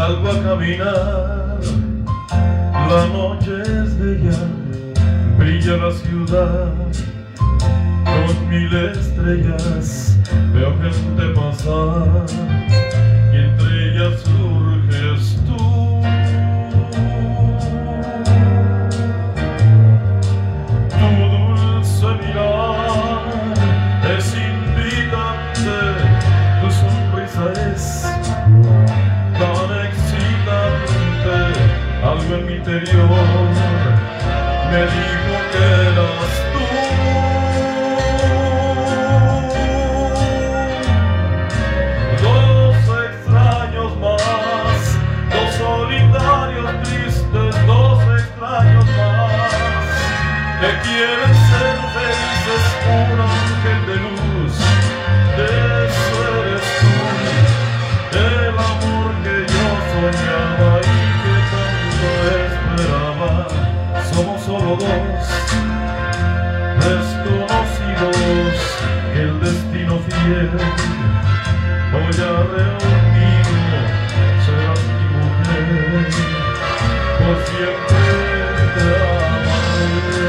salgo a caminar, la noche es bella, brilla la ciudad, con 1000 estrellas veo gente pasar, y entre ellas surges tú. Tu dulce mirar es invitante, tu sonrisa es tan excitante, algo en mi interior me dijo que eras tú. Dos extraños más, dos solitarios tristes, dos extraños más, que quieren ser felices, un ángel de luz. Eso eres tú, el amor que yo soñaba y que tanto esperaba. Somos solo dos desconocidos que el destino fiel hoy ha reunido. Serás mi mujer, por siempre te amaré.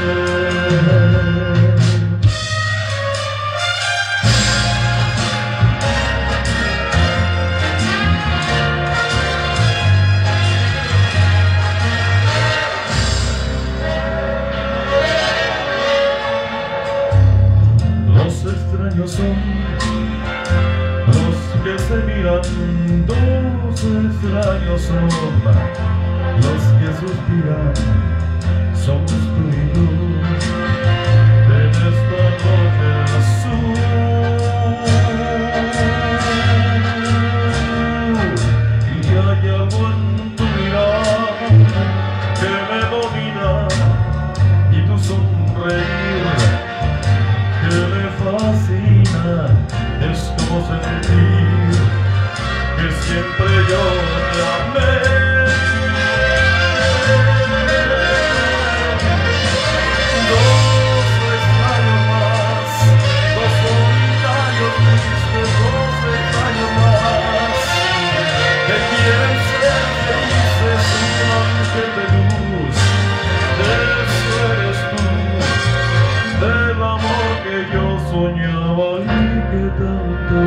Son los que se miran, dos extraños son los que suspiran, somos tú y yo en esta noche azul. Y hay algo en tu mirar que me domina, y tu sonreír que me fascina, es como sentir que siempre yo te amé. Dos extraños más, dos solitarios tristes, dos extraños más, que quieren ser felices, un ángel de luz. Eso eres tú, del amor que yo soñaba y que tanto